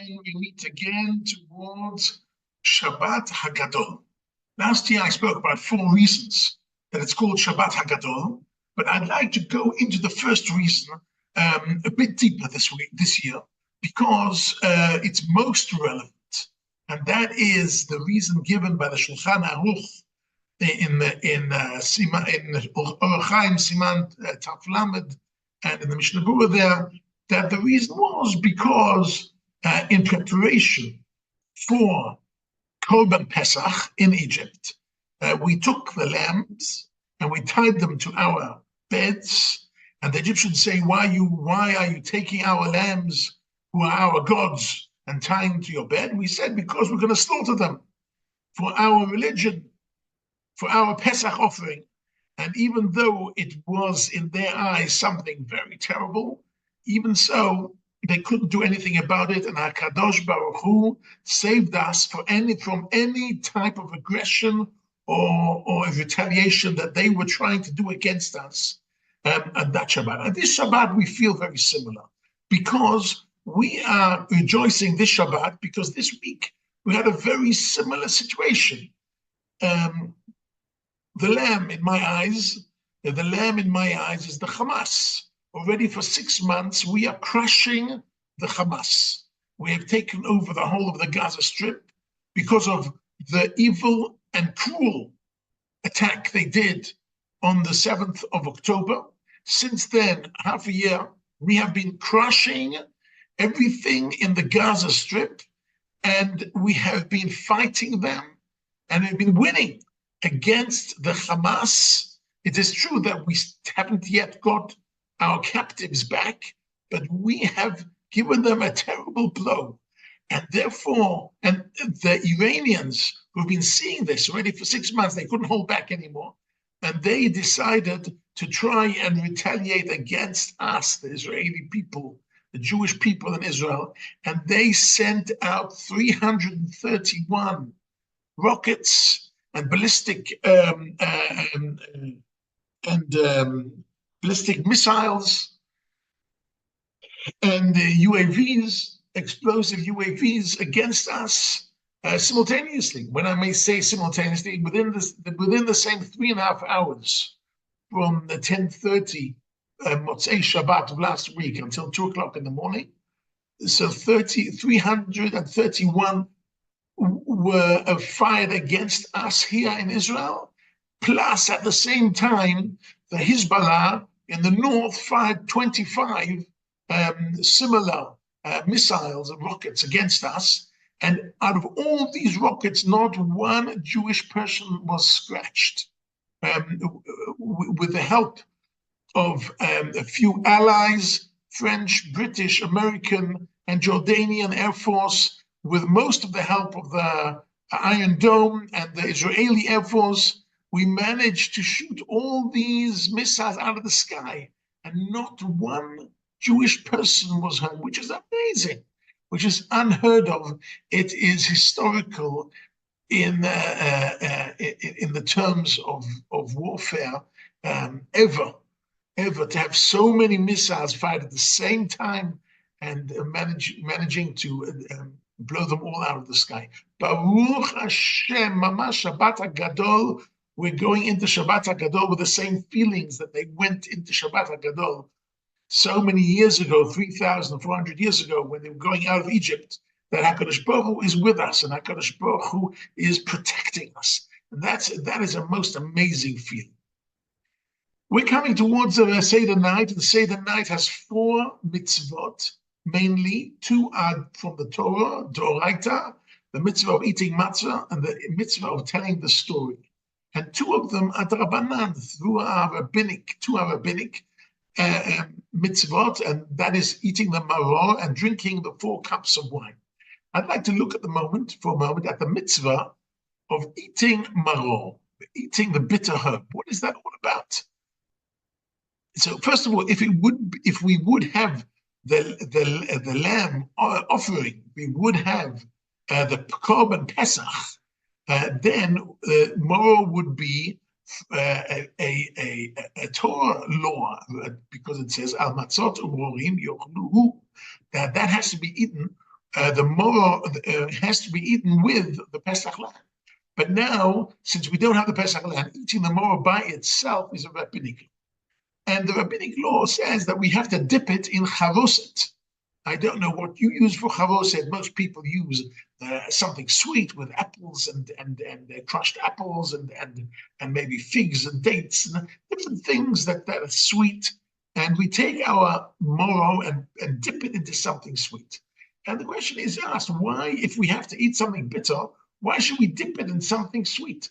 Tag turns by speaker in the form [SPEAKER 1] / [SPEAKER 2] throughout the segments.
[SPEAKER 1] and we meet again towards Shabbat Hagadol. Last year I spoke about 4 reasons that it's called Shabbat Hagadol, but I'd like to go into the first reason a bit deeper this year, because it's most relevant, and that is the reason given by the Shulchan Aruch in Orach Chaim Siman Taf Lamed and in the Mishnah Berurah there, that the reason was because in preparation for Korban Pesach in Egypt, we took the lambs and we tied them to our beds, and the Egyptians say, why are you taking our lambs who are our gods and tying them to your bed? And we said, because we're going to slaughter them for our religion, for our Pesach offering. And even though it was in their eyes something very terrible, even so, they couldn't do anything about it, and HaKadosh Baruch Hu saved us from any type of aggression or retaliation that they were trying to do against us at that Shabbat. And this Shabbat we feel very similar, because we are rejoicing this Shabbat because this week we had a very similar situation. The lamb in my eyes is the Hamas. Already for 6 months, we are crushing the Hamas. We have taken over the whole of the Gaza Strip because of the evil and cruel attack they did on the 7th of October. Since then, half a year, we have been crushing everything in the Gaza Strip, and we have been fighting them, and we've been winning against the Hamas. It is true that we haven't yet got our captives back, but we have given them a terrible blow. And therefore, and the Iranians who've been seeing this already for 6 months, they couldn't hold back anymore. And they decided to try and retaliate against us, the Israeli people, the Jewish people in Israel. And they sent out 331 rockets and ballistic ballistic missiles and UAVs, explosive UAVs against us simultaneously. When I may say simultaneously, within the same 3.5 hours, from the 10:30 Motzei Shabbat of last week until 2 o'clock in the morning. So 331 were fired against us here in Israel. Plus, at the same time, the Hezbollah in the north fired 25 similar missiles and rockets against us. And out of all these rockets, not one Jewish person was scratched. With the help of a few allies, French, British, American, and Jordanian Air Force, with most of the help of the Iron Dome and the Israeli Air Force, we managed to shoot all these missiles out of the sky, and not one Jewish person was hurt, which is amazing, which is unheard of. It is historical in the terms of warfare, ever to have so many missiles fired at the same time and managing to blow them all out of the sky. Baruch Hashem, Mamash Shabbat HaGadol. We're going into Shabbat HaGadol with the same feelings that they went into Shabbat HaGadol so many years ago, 3,400 years ago, when they were going out of Egypt, that HaKadosh Baruch Hu is with us and HaKadosh Baruch Hu is protecting us. And that is a most amazing feeling. We're coming towards the Seder night, and the Seder night has 4 mitzvot, mainly 2 are from the Torah, Doraita, the mitzvah of eating matzah, and the mitzvah of telling the story. And 2 of them are Drabanan, 2 are rabbinic mitzvot, and that is eating the maror and drinking the 4 cups of wine. I'd like to look for a moment at the mitzvah of eating maror, eating the bitter herb. What is that all about? So first of all, if we would have the lamb offering, we would have the Korban Pesach, then maror would be a Torah law, because it says al matzot umorim yochluhu, that has to be eaten the moro has to be eaten with the Pesach lamb. But now, since we don't have the Pesach lamb, eating the moro by itself is a rabbinic law. And the rabbinic law says that we have to dip it in charoset. I don't know what you use for charoset. Most people use something sweet with apples and crushed apples and maybe figs and dates and different things that are sweet. And we take our moro and dip it into something sweet. And the question is asked, why, if we have to eat something bitter, why should we dip it in something sweet?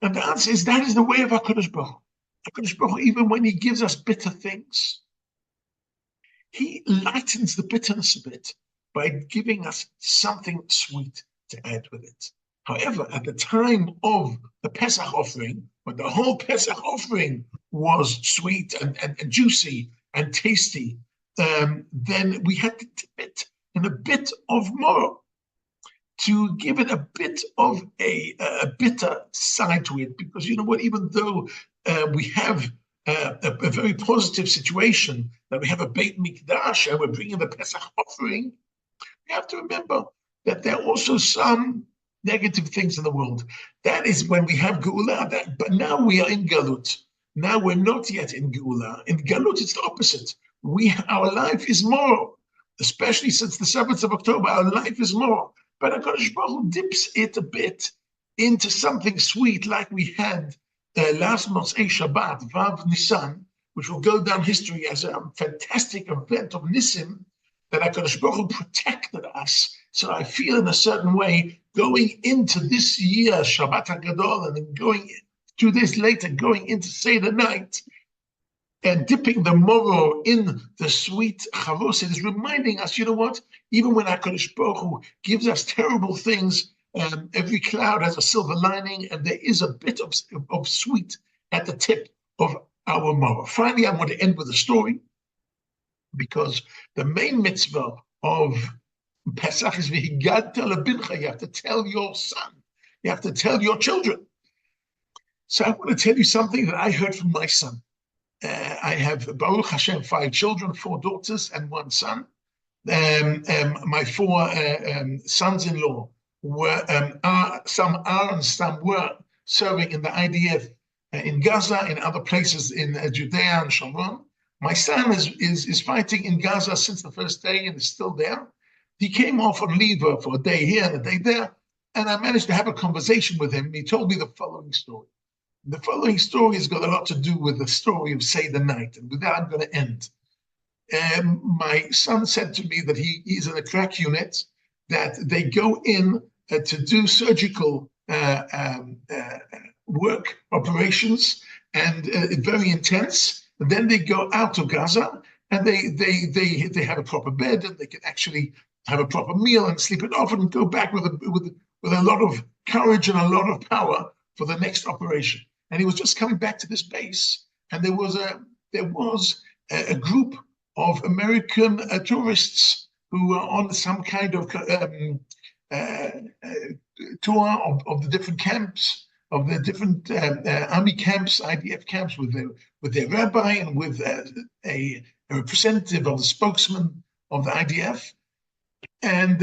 [SPEAKER 1] And the answer is that is the way of HaKadosh Baruch Hu. HaKadosh Baruch Hu, even when he gives us bitter things, he lightens the bitterness a bit by giving us something sweet to add with it. However, at the time of the Pesach offering, when the whole Pesach offering was sweet and juicy and tasty, then we had to dip it in a bit of moro to give it a bit of a bitter side to it. Because you know what, even though we have a very positive situation, that we have a Beit Mikdash and we're bringing the Pesach offering, we have to remember that there are also some negative things in the world. That is when we have Geula, but now we are in Galut. Now we're not yet in Geula. In Galut, it's the opposite. Our life is more, especially since the 7th of October, our life is more. But HaKadosh Baruch Hu dips it a bit into something sweet, like we had last Motzei Shabbat, Vav Nisan, which will go down history as a fantastic event of Nisim, that HaKadosh Baruch Hu protected us. So I feel in a certain way, going into this year, Shabbat HaGadol, and then going 2 days later, going into Seder night, and dipping the moro in the sweet charoset is reminding us, you know what? Even when HaKadosh Baruch Hu gives us terrible things, every cloud has a silver lining, and there is a bit of sweet at the tip of our moro. Finally, I want to end with a story, because the main mitzvah of Pesach is v'higadta lebincha. You have to tell your son. You have to tell your children. So I want to tell you something that I heard from my son. I have, Baruch Hashem, 5 children, 4 daughters and 1 son. My 4 sons-in-law some are and some were serving in the IDF in Gaza, in other places in Judea and Shamron. My son is fighting in Gaza since the first day and is still there. He came off on leave for a day here and a day there, and I managed to have a conversation with him. He told me the following story. The following story has got a lot to do with the story of Seder night, and with that I'm going to end. My son said to me that he is in a crack unit, that they go in to do surgical work, operations, and very intense. And then they go out to Gaza, and they have a proper bed, and they can actually have a proper meal and sleep it off, and go back with a lot of courage and a lot of power for the next operation. And he was just coming back to this base, and there was a group of American tourists who were on some kind of tour of the different camps, of the different army camps, IDF camps, with their rabbi and with a representative of the spokesman of the IDF, and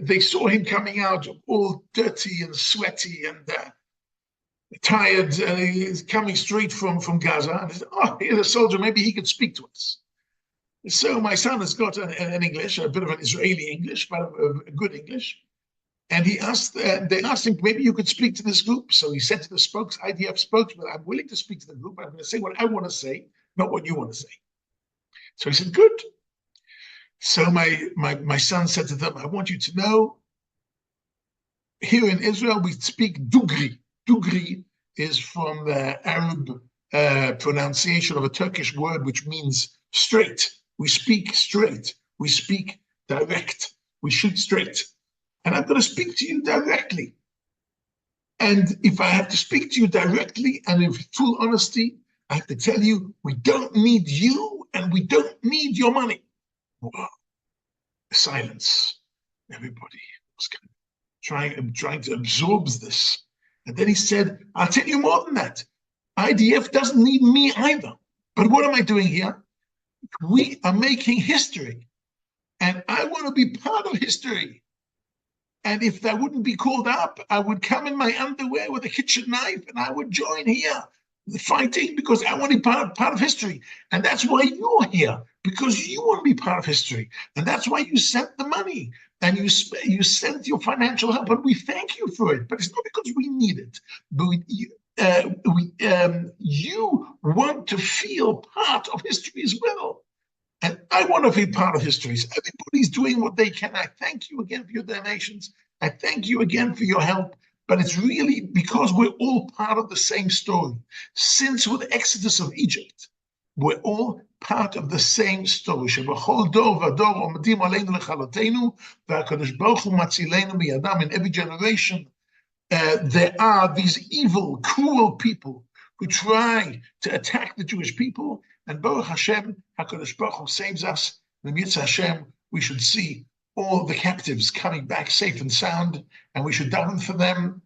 [SPEAKER 1] they saw him coming out all dirty and sweaty and tired, and he's coming straight from Gaza. And he said, "Oh, here's a soldier. Maybe he could speak to us." So my son has got an English, a bit of an Israeli English, but a good English. And they asked him, "Maybe you could speak to this group." So he said to the IDF spokesman, "I'm willing to speak to the group. I'm going to say what I want to say, not what you want to say." So he said, "Good." So my son said to them, "I want you to know, here in Israel, we speak Dugri. Dugri is from the Arab pronunciation of a Turkish word which means straight. We speak straight. We speak direct. We shoot straight. And I'm going to speak to you directly. And if I have to speak to you directly and in full honesty, I have to tell you, we don't need you and we don't need your money." Wow. Silence. Everybody was kind of trying to absorb this. And then he said, "I'll tell you more than that. IDF doesn't need me either. But what am I doing here? We are making history, and I want to be part of history. And if that wouldn't be called up, I would come in my underwear with a kitchen knife and I would join here fighting because I want to be part of history. And that's why you're here, because you want to be part of history. And that's why you sent the money and you sent your financial help. And we thank you for it. But it's not because we need it. But you want to feel part of history as well. And I want to be part of history. So everybody's doing what they can. I thank you again for your donations. I thank you again for your help. But it's really because we're all part of the same story. Since with the Exodus of Egypt, we're all part of the same story. In every generation, there are these evil, cruel people who try to attack the Jewish people. And Baruch Hashem, HaKadosh Baruch Hu saves us. And Mitzvah Hashem, we should see all the captives coming back safe and sound, and we should daven for them.